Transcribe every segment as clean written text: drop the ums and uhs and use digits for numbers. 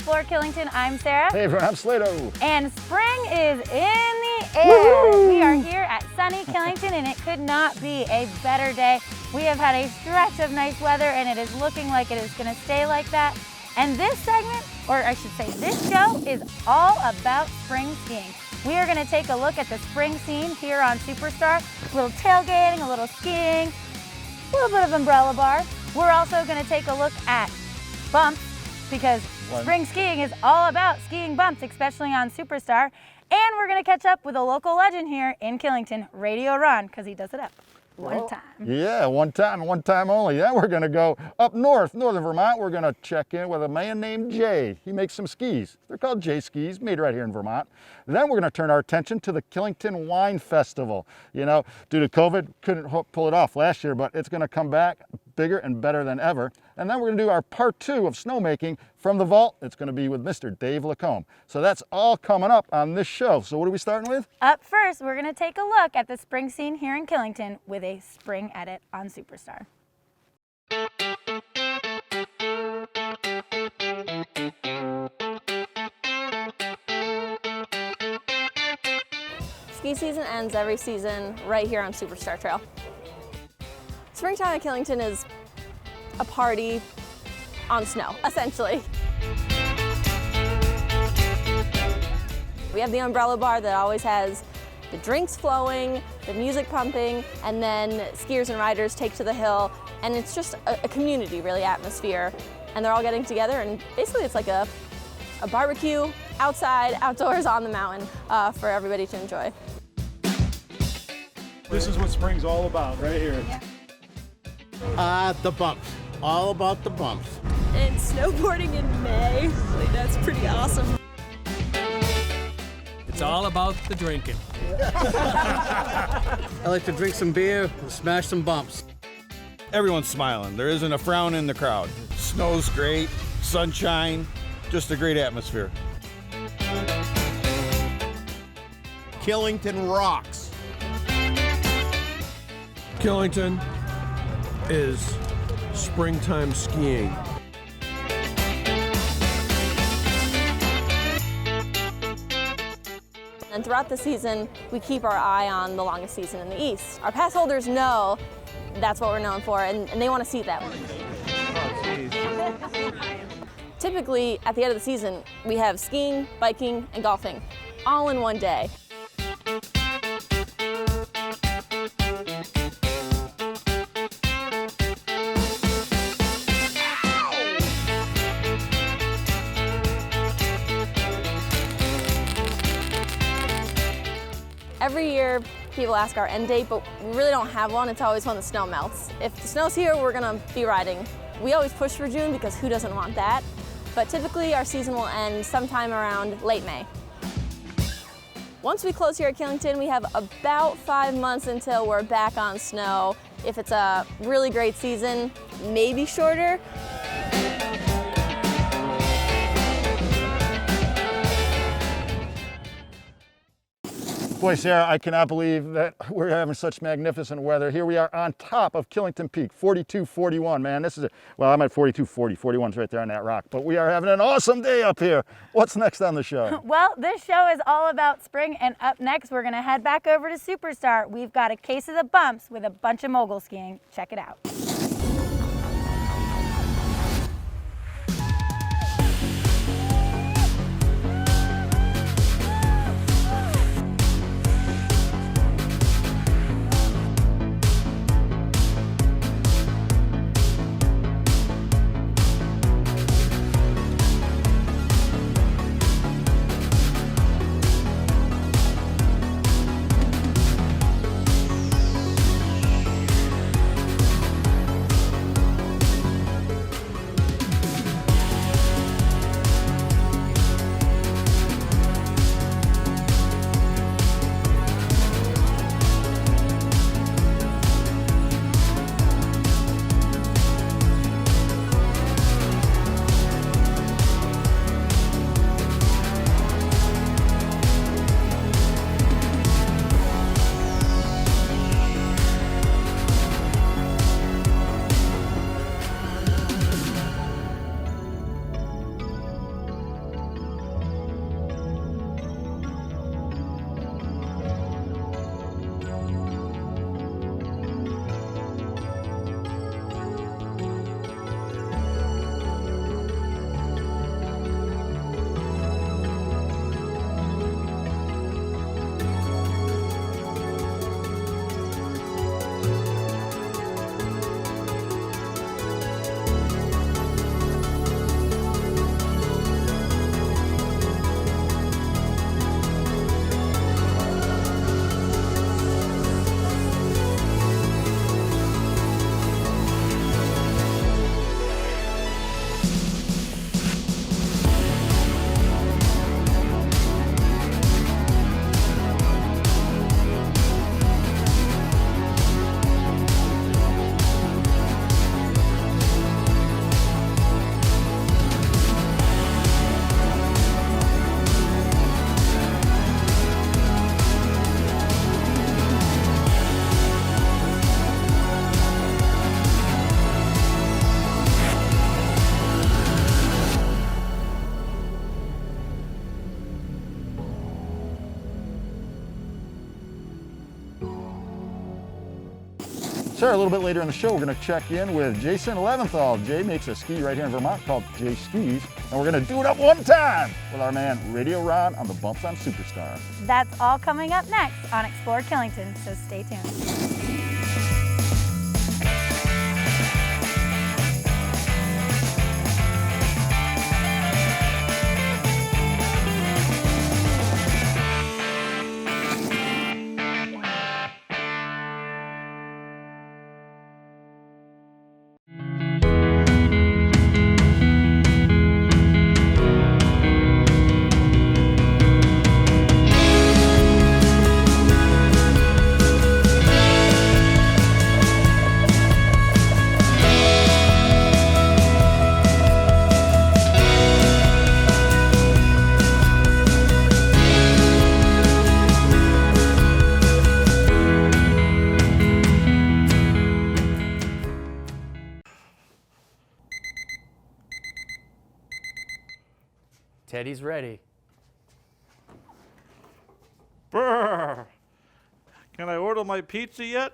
for Killington, I'm Sarah. Hey everyone, I'm Slato. And spring is in the air. Woo-hoo! We are here at sunny Killington and it could not be a better day. We have had a stretch of nice weather and it is looking like it is going to stay like that. And this segment, or I should say this show, is all about spring skiing. We are going to take a look at the spring scene here on Superstar. A little tailgating, a little skiing, a little bit of umbrella bar. We're also going to take a look at bumps because spring skiing is all about skiing bumps, especially on Superstar. And we're going to catch up with a local legend here in Killington, Radio Ron, because he does it up one time. Yeah, one time only. Then we're going to go up north, northern Vermont. We're going to check in with a man named Jay. He makes some skis. They're called Jay skis, made right here in Vermont. Then we're going to turn our attention to the Killington Wine Festival. You know, due to COVID, couldn't pull it off last year, but it's going to come back bigger and better than ever. And then we're going to do our part 2 of snowmaking from the vault. It's going to be with Mr. Dave LaCombe. So that's all coming up on this show. So what are we starting with? Up first, we're going to take a look at the spring scene here in Killington with a spring edit on Superstar. Ski season ends every season right here on Superstar Trail. Springtime at Killington is a party on snow, essentially. We have the umbrella bar that always has the drinks flowing, the music pumping, and then skiers and riders take to the hill, and it's just a community, really, atmosphere. And they're all getting together, and basically it's like a barbecue outside, outdoors on the mountain for everybody to enjoy. This is what spring's all about, right here. Yeah. The bumps. All about the bumps. And snowboarding in May. Like, that's pretty awesome. It's all about the drinking. I like to drink some beer and smash some bumps. Everyone's smiling. There isn't a frown in the crowd. Snow's great, sunshine, just a great atmosphere. Killington rocks. Killington is springtime skiing. And throughout the season, we keep our eye on the longest season in the East. Our pass holders know that's what we're known for, and they want to see that. Typically, at the end of the season, we have skiing, biking, and golfing, all in one day. Every year, people ask our end date, but we really don't have one. It's always when the snow melts. If the snow's here, we're gonna be riding. We always push for June because who doesn't want that? But typically, our season will end sometime around late May. Once we close here at Killington, we have about 5 months until we're back on snow. If it's a really great season, maybe shorter. Boy, Sarah, I cannot believe that we're having such magnificent weather. Here we are on top of Killington Peak, 4241, man. This is, well, I'm at 4240, 41's right there on that rock. But we are having an awesome day up here. What's next on the show? Well, this show is all about spring, and up next, we're gonna head back over to Superstar. We've got a case of the bumps with a bunch of mogul skiing. Check it out. Sarah, a little bit later in the show, we're going to check in with Jason Levinthal. Jay makes a ski right here in Vermont called Jay Skis, and we're going to do it up one time with our man Radio Ron on the Bumps on Superstar. That's all coming up next on Explore Killington, so stay tuned. Teddy's ready. Brr. Can I order my pizza yet?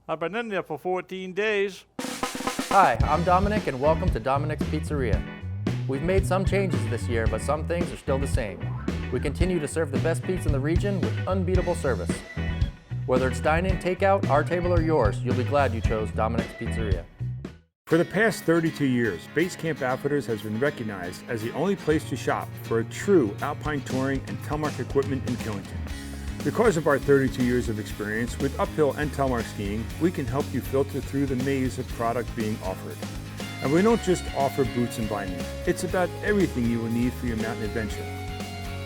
I've been in there for 14 days. Hi, I'm Dominic and welcome to Dominic's Pizzeria. We've made some changes this year, but some things are still the same. We continue to serve the best pizza in the region with unbeatable service. Whether it's dine-in, takeout, our table, or yours, you'll be glad you chose Dominic's Pizzeria. For the past 32 years, Base Camp Outfitters has been recognized as the only place to shop for a true alpine touring and telemark equipment in Killington. Because of our 32 years of experience with uphill and telemark skiing, we can help you filter through the maze of product being offered. And we don't just offer boots and binding. It's about everything you will need for your mountain adventure.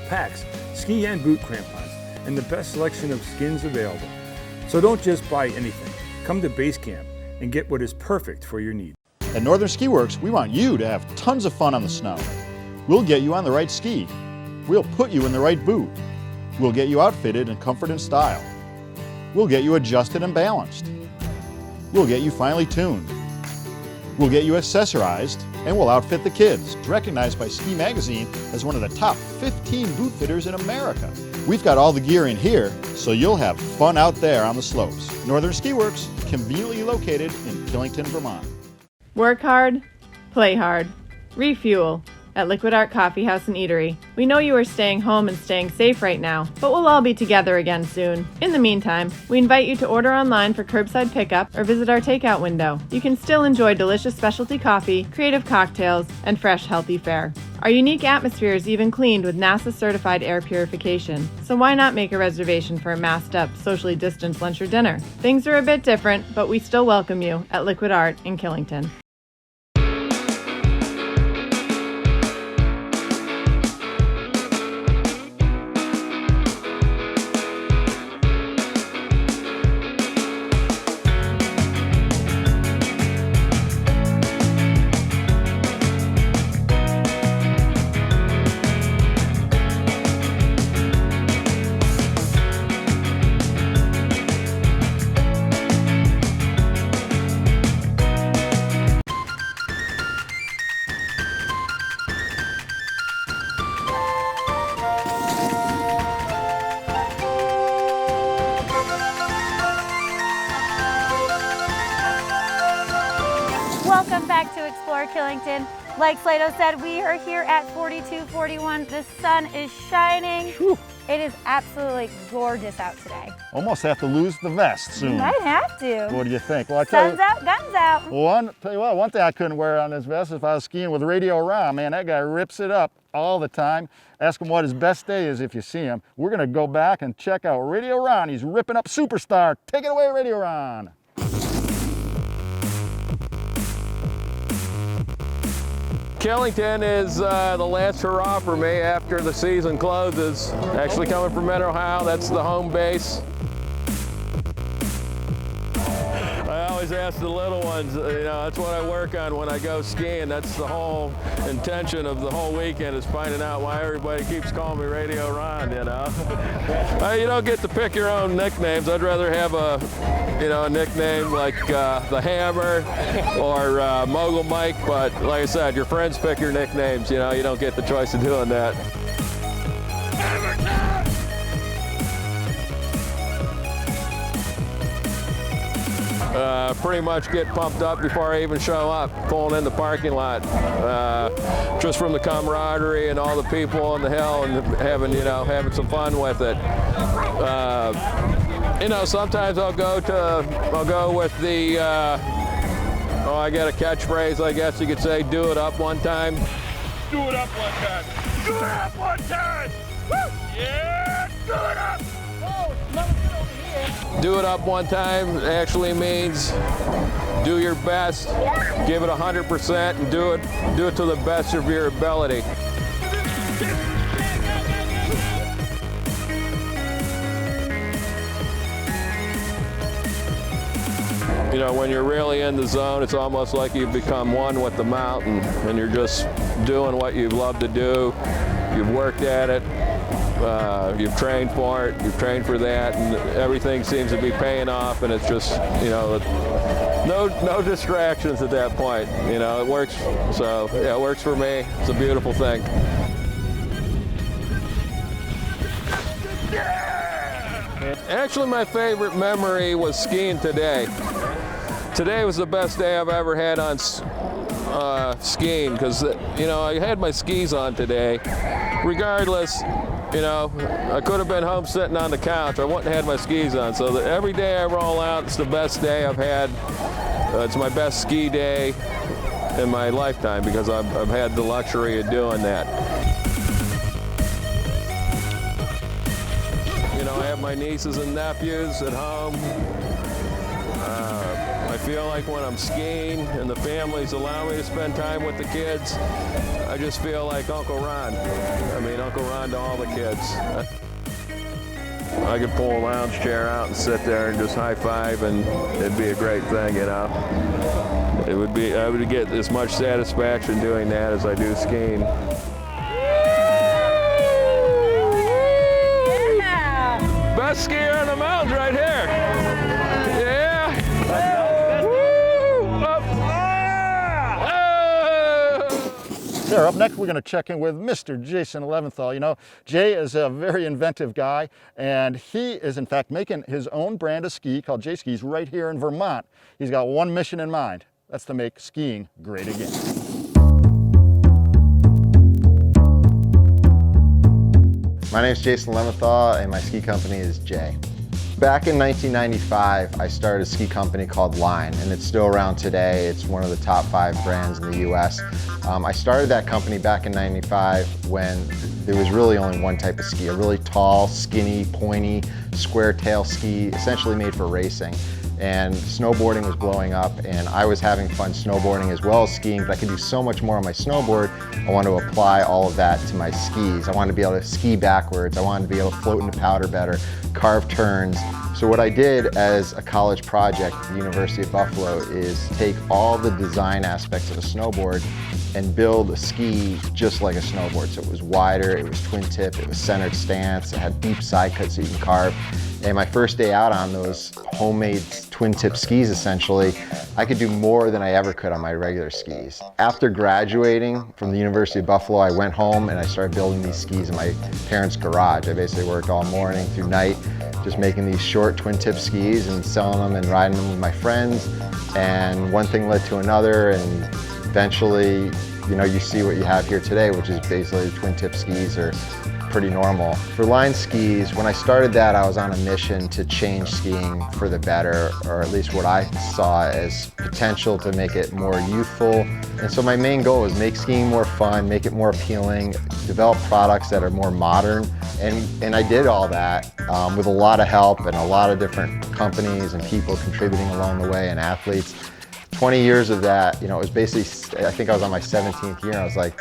Packs, ski and boot crampons, and the best selection of skins available. So don't just buy anything. Come to Base Camp and get what is perfect for your needs. At Northern Ski Works, we want you to have tons of fun on the snow. We'll get you on the right ski. We'll put you in the right boot. We'll get you outfitted in comfort and style. We'll get you adjusted and balanced. We'll get you finely tuned. We'll get you accessorized, and we'll outfit the kids, recognized by Ski Magazine as one of the top 15 boot fitters in America. We've got all the gear in here, so you'll have fun out there on the slopes. Northern Ski Works, conveniently located in Killington, Vermont. Work hard, play hard, refuel at Liquid Art Coffee House and Eatery. We know you are staying home and staying safe right now, but we'll all be together again soon. In the meantime, we invite you to order online for curbside pickup or visit our takeout window. You can still enjoy delicious specialty coffee, creative cocktails, and fresh, healthy fare. Our unique atmosphere is even cleaned with NASA-certified air purification, so why not make a reservation for a masked-up, socially distanced lunch or dinner? Things are a bit different, but we still welcome you at Liquid Art in Killington. Welcome back to Explore Killington. Like Slato said, we are here at 4241. The sun is shining. Whew. It is absolutely gorgeous out today. Almost have to lose the vest soon. You might have to. What do you think? Well, I tell Sun's out, guns out. tell you what, one thing I couldn't wear on this vest is if I was skiing with Radio Ron. Man, that guy rips it up all the time. Ask him what his best day is if you see him. We're gonna go back and check out Radio Ron. He's ripping up Superstar. Take it away, Radio Ron. Killington is the last hurrah for me after the season closes. Actually coming from Mid-Ohio, that's the home base. I always ask the little ones, you know, that's what I work on when I go skiing. That's the whole intention of the whole weekend, is finding out why everybody keeps calling me Radio Ron, you know. You don't get to pick your own nicknames. I'd rather have a nickname like the Hammer or Mogul Mike, but like I said, your friends pick your nicknames, you know, you don't get the choice of doing that. pretty much get pumped up before I even show up, pulling in the parking lot, just from the camaraderie and all the people on the hill and having some fun with it. Sometimes I'll go with the, I got a catchphrase, I guess you could say, do it up one time. Do it up one time. Do it up one time. Woo! Yeah, do it up. Oh, Do it up one time actually means do your best, give it 100%, and do it to the best of your ability. When you're really in the zone, it's almost like you've become one with the mountain, and you're just doing what you love to do. You've worked at it, you've trained for it, you've trained for that, and everything seems to be paying off, and it's just, no distractions at that point. It works, so yeah, it works for me. It's a beautiful thing. Actually, my favorite memory was skiing today. Today was the best day I've ever had on skiing because, I had my skis on today. Regardless, I could have been home sitting on the couch. I wouldn't have had my skis on. So every day I roll out, it's the best day I've had. It's my best ski day in my lifetime because I've had the luxury of doing that. I have my nieces and nephews at home. I feel like when I'm skiing and the families allow me to spend time with the kids, I just feel like Uncle Ron. Uncle Ron to all the kids. I could pull a lounge chair out and sit there and just high five, and it'd be a great thing, I would get as much satisfaction doing that as I do skiing. Best skier on the mountains right here. Yeah. There, up next we're going to check in with Mr. Jason Levinthal. Jay is a very inventive guy, and he is in fact making his own brand of ski called J Skis right here in Vermont. He's got one mission in mind. That's to make skiing great again. My name is Jason Levinthal, and my ski company is Jay. Back in 1995, I started a ski company called Line, and it's still around today. It's one of the top 5 brands in the US. I started that company back in '95 when there was really only one type of ski, a really tall, skinny, pointy, square tail ski, essentially made for racing. And snowboarding was blowing up, and I was having fun snowboarding as well as skiing, but I could do so much more on my snowboard. I wanted to apply all of that to my skis. I wanted to be able to ski backwards. I wanted to be able to float into powder better, carve turns. So what I did as a college project at the University of Buffalo is take all the design aspects of a snowboard and build a ski just like a snowboard. So it was wider, it was twin tip, it was centered stance, it had deep side cuts so you can carve. And my first day out on those homemade twin tip skis, essentially, I could do more than I ever could on my regular skis. After graduating from the University of Buffalo, I went home and I started building these skis in my parents' garage. I basically worked all morning through night, just making these short twin tip skis and selling them and riding them with my friends. And one thing led to another, and eventually, you see what you have here today, which is basically twin tip skis are pretty normal. For Line skis, when I started that, I was on a mission to change skiing for the better, or at least what I saw as potential to make it more youthful. And so my main goal was make skiing more fun, make it more appealing, develop products that are more modern. And I did all that with a lot of help and a lot of different companies and people contributing along the way, and athletes. 20 years of that, it was basically, I think I was on my 17th year, and I was like,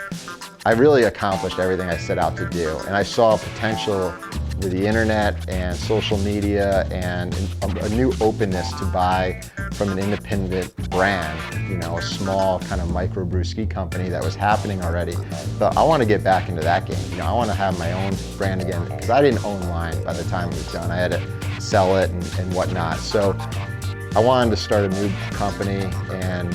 I really accomplished everything I set out to do. And I saw potential with the internet and social media and a new openness to buy from an independent brand, a small kind of microbrew ski company that was happening already. But I want to get back into that game. I want to have my own brand again, because I didn't own Line by the time it was done. I had to sell it and whatnot. So I wanted to start a new company and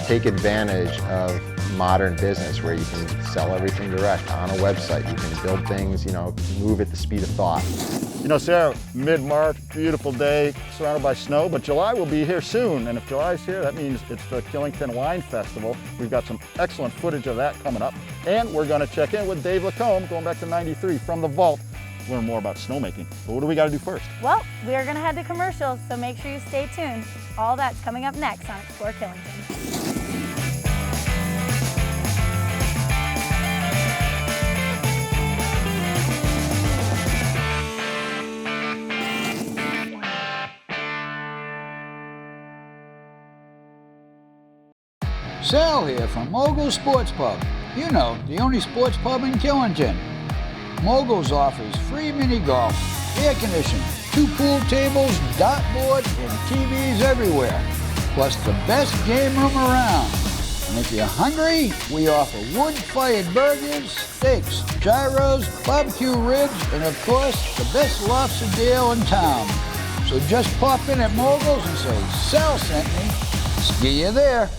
take advantage of modern business where you can sell everything direct on a website. You can build things, move at the speed of thought. You know, Sarah, mid-March, beautiful day, surrounded by snow, but July will be here soon. And if July's here, that means it's the Killington Wine Festival. We've got some excellent footage of that coming up. And we're gonna check in with Dave LaCombe, going back to '93 from the vault, learn more about snowmaking. But what do we gotta do first? Well, we are gonna head to commercials, so make sure you stay tuned. All that's coming up next on Explore Killington. Sal here from Mogul Sports Pub. You know, the only sports pub in Killington. Mogul's offers free mini golf, air conditioning, 2 pool tables, dartboard, and TVs everywhere. Plus the best game room around. And if you're hungry, we offer wood-fired burgers, steaks, gyros, barbecue ribs, and of course, the best lobster deal in town. So just pop in at Mogul's and say, Sal sent me. See you there.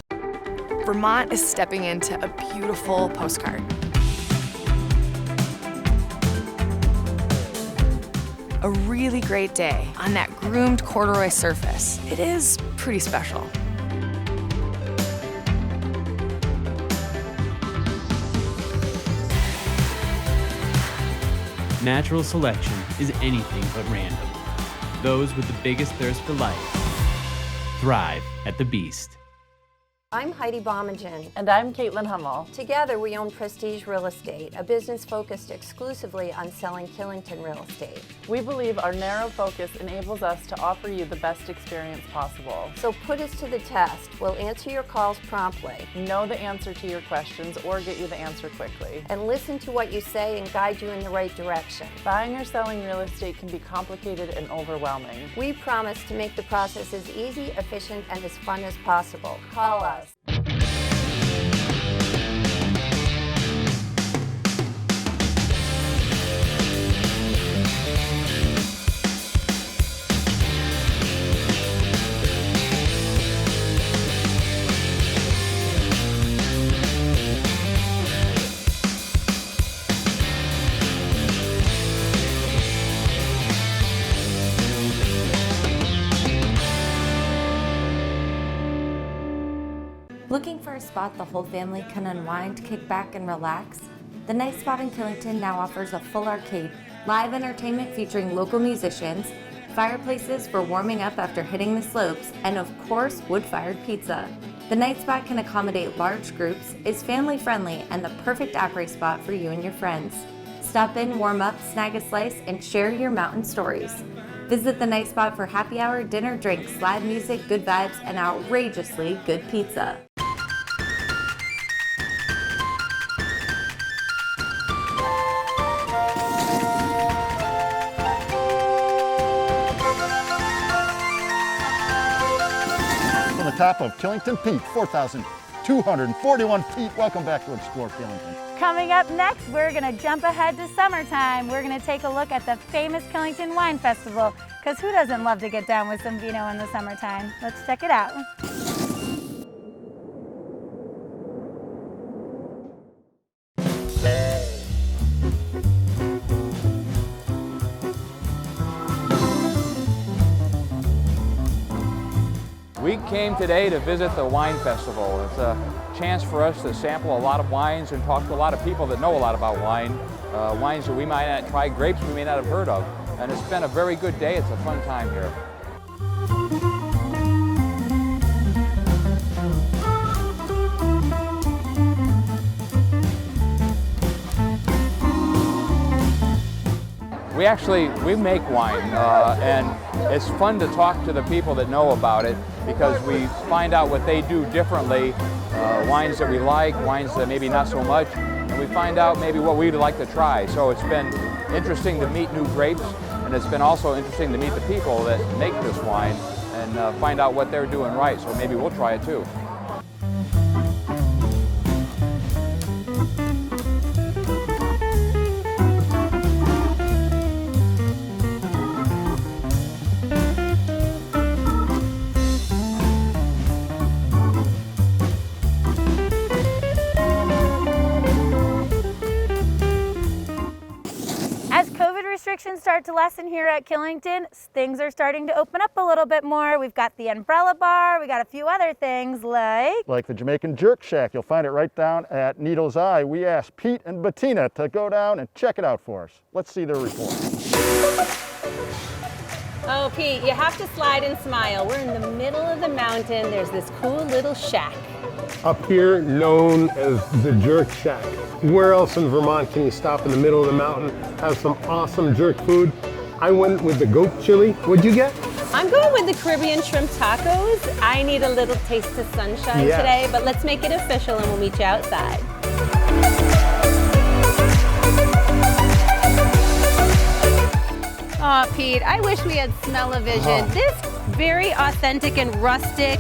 Vermont is stepping into a beautiful postcard. A really great day on that groomed corduroy surface. It is pretty special. Natural selection is anything but random. Those with the biggest thirst for life thrive at the Beast. I'm Heidi Bomagen. And I'm Caitlin Hummel. Together we own Prestige Real Estate, a business focused exclusively on selling Killington real estate. We believe our narrow focus enables us to offer you the best experience possible. So put us to the test. We'll answer your calls promptly. Know the answer to your questions or get you the answer quickly. And listen to what you say and guide you in the right direction. Buying or selling real estate can be complicated and overwhelming. We promise to make the process as easy, efficient, and as fun as possible. Call us. Looking for a spot the whole family can unwind, kick back, and relax? The Nice Spot in Killington now offers a full arcade, live entertainment featuring local musicians, fireplaces for warming up after hitting the slopes, and of course, wood-fired pizza. The Night Spot can accommodate large groups, is family-friendly, and the perfect après spot for you and your friends. Stop in, warm up, snag a slice, and share your mountain stories. Visit the Night Spot for happy hour, dinner, drinks, live music, good vibes, and outrageously good pizza. From the top of Killington Peak, 4,241 feet. Welcome back to Explore Killington. Coming up next, we're gonna jump ahead to summertime. We're gonna take a look at the famous Killington Wine Festival, because who doesn't love to get down with some vino in the summertime? Let's check it out. We came today to visit the wine festival. It's a chance for us to sample a lot of wines and talk to a lot of people that know a lot about wine. Wines that we might not try, grapes we may not have heard of. And it's been a very good day. It's a fun time here. We make wine, and it's fun to talk to the people that know about it because we find out what they do differently, wines that we like, wines that maybe not so much, and we find out maybe what we'd like to try. So it's been interesting to meet new grapes, and it's been also interesting to meet the people that make this wine and find out what they're doing right, so maybe we'll try it too. restrictions start to lessen here at Killington, things are starting to open up a little bit more. We've got the umbrella bar, we got a few other things like the Jamaican Jerk Shack. You'll find it right down at Needle's Eye. We asked Pete and Bettina to go down and check it out for us. Let's see their report. Oh, Pete, you have to slide and smile. We're in the middle of the mountain. There's this cool little shack. Up here, known as the Jerk Shack. Where else in Vermont can you stop in the middle of the mountain, have some awesome jerk food? I went with the goat chili. What'd you get? I'm going with the Caribbean shrimp tacos. I need a little taste of sunshine today, but let's make it official and we'll meet you outside. Aw, Pete, I wish we had smell-o-vision. This very authentic and rustic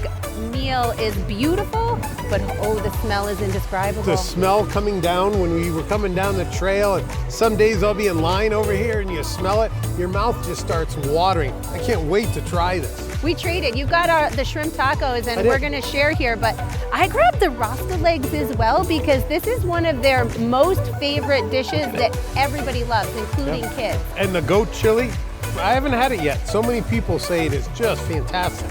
meal is beautiful, but oh, the smell is indescribable. The smell coming down when we were coming down the trail, and some days I'll be in line over here and you smell it, your mouth just starts watering. I can't wait to try this. We traded. You got the shrimp tacos, and we're going to share here, but I grabbed the Rasta legs as well because this is one of their most favorite dishes that everybody loves, including kids. And the goat chili, I haven't had it yet. So many people say it is just fantastic.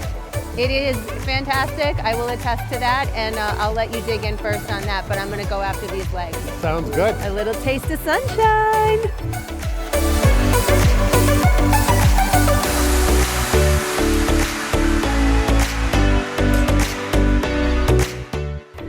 It is fantastic. I will attest to that, and I'll let you dig in first on that, but I'm going to go after these legs. Sounds good. A little taste of sunshine.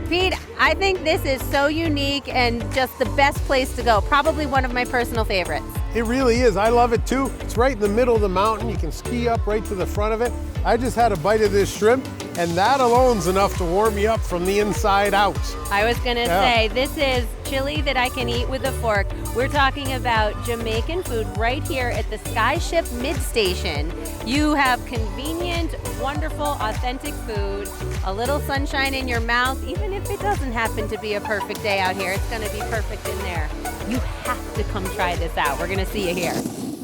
Pete, I think this is so unique and just the best place to go. Probably one of my personal favorites. It really is. I love it too. It's right in the middle of the mountain. You can ski up right to the front of it. I just had a bite of this shrimp, and that alone's enough to warm me up from the inside out. I was gonna say, this is chili that I can eat with a fork. We're talking about Jamaican food right here at the Skyship Mid-Station. You have convenient, wonderful, authentic food, a little sunshine in your mouth. Even if it doesn't happen to be a perfect day out here, it's gonna be perfect in there. You have to come try this out. We're gonna see you here.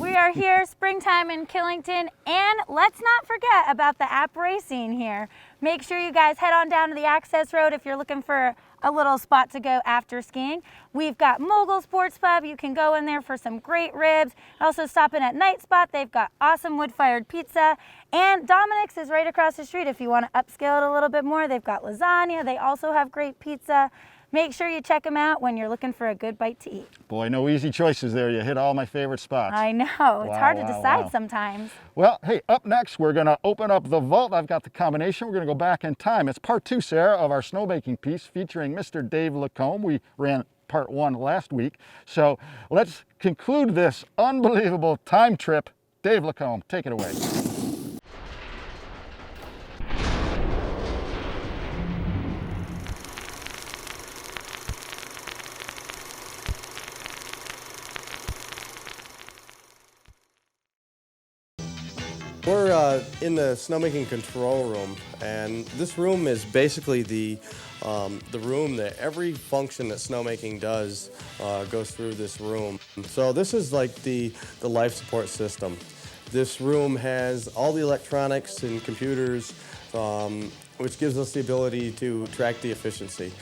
we are here, springtime in Killington, and let's not forget about the app racing here. Make sure you guys head on down to the access road if you're looking for a little spot to go after skiing. We've got Mogul Sports Pub. You can go in there for some great ribs. Also stop in at Night Spot. They've got awesome wood-fired pizza. And Dominic's is right across the street if you want to upscale it a little bit more. They've got lasagna. They also have great pizza. Make sure you check them out when you're looking for a good bite to eat. Boy, no easy choices there. You hit all my favorite spots. I know. It's hard to decide sometimes. Well, hey, up next, we're going to open up the vault. I've got the combination. We're going to go back in time. It's part 2, Sarah, of our snowmaking piece featuring Mr. Dave LaCombe. We ran part 1 last week. So let's conclude this unbelievable time trip. Dave LaCombe, take it away. We're in the snowmaking control room, and this room is basically the room that every function that snowmaking does goes through this room. So this is like the life support system. This room has all the electronics and computers, which gives us the ability to track the efficiency.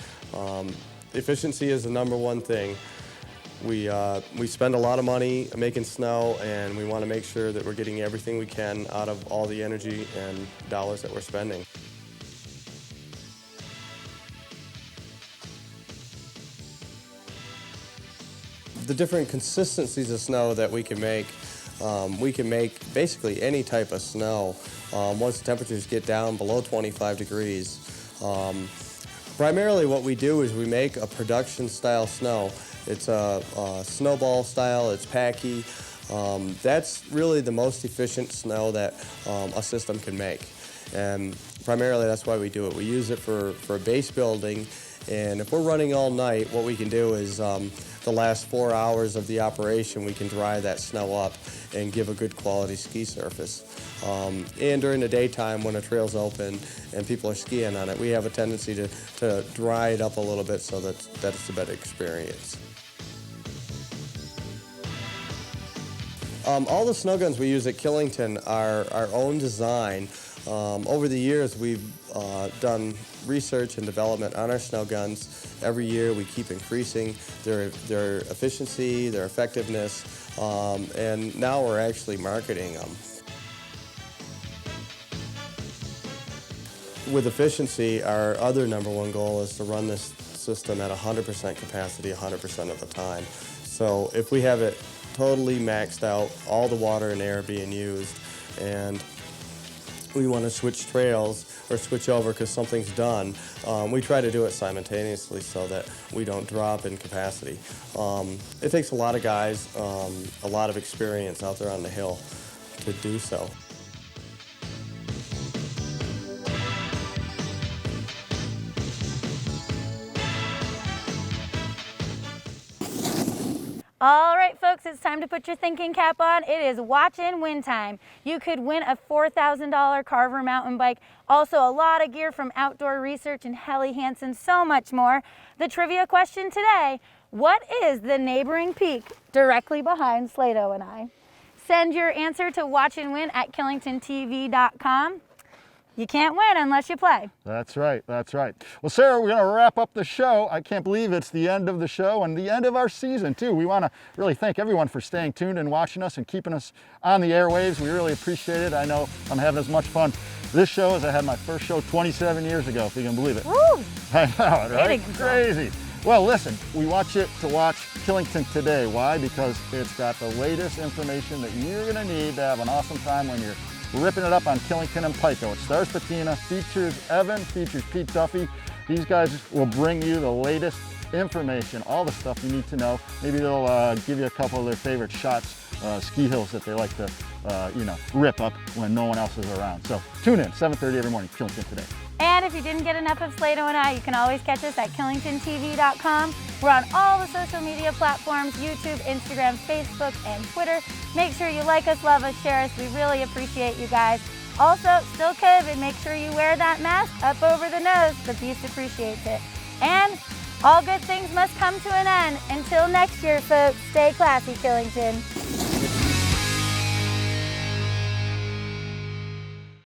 Efficiency is the #1 thing. We spend a lot of money making snow, and we want to make sure that we're getting everything we can out of all the energy and dollars that we're spending. The different consistencies of snow that we can make basically any type of snow once the temperatures get down below 25 degrees. Primarily what we do is we make a production style snow. It's a snowball style, it's packy. That's really the most efficient snow that a system can make. And primarily that's why we do it. We use it for base building, and if we're running all night, what we can do is the last 4 hours of the operation, we can dry that snow up and give a good quality ski surface. And during the daytime when the trail's open and people are skiing on it, we have a tendency to dry it up a little bit so that it's a better experience. All the snow guns we use at Killington are our own design. Over the years, we've done research and development on our snow guns. Every year we keep increasing their efficiency, their effectiveness, and now we're actually marketing them. With efficiency, our other #1 goal is to run this system at 100% capacity 100% of the time. So if we have it totally maxed out, all the water and air being used, and we want to switch trails or switch over because something's done, we try to do it simultaneously so that we don't drop in capacity. It takes a lot of guys, a lot of experience out there on the hill to do so. All right, folks, it's time to put your thinking cap on. It is watch and win time. You could win a $4,000 Carver mountain bike, also a lot of gear from Outdoor Research and Helly Hansen, so much more. The trivia question today, what is the neighboring peak directly behind Slato and I? Send your answer to watchandwin@killingtontv.com. You can't win unless you play. That's right, that's right. Well, Sarah, we're gonna wrap up the show. I can't believe it's the end of the show and the end of our season too. We wanna really thank everyone for staying tuned and watching us and keeping us on the airwaves. We really appreciate it. I know I'm having as much fun this show as I had my first show 27 years ago, if you can believe it. Woo! I know, right? Crazy. Well, listen, we want you to watch Killington today. Why? Because it's got the latest information that you're gonna need to have an awesome time when you're ripping it up on Killington and Pico. It stars Patina, features Evan, features Pete Duffy. These guys will bring you the latest information, all the stuff you need to know. Maybe they'll give you a couple of their favorite shots, ski hills that they like to, rip up when no one else is around. So tune in, 7:30 every morning, Killington today. And if you didn't get enough of Slato and I, you can always catch us at killingtontv.com. We're on all the social media platforms, YouTube, Instagram, Facebook, and Twitter. Make sure you like us, love us, share us. We really appreciate you guys. Also, still COVID, make sure you wear that mask up over the nose. The beast appreciates it. And all good things must come to an end. Until next year, folks, stay classy, Killington.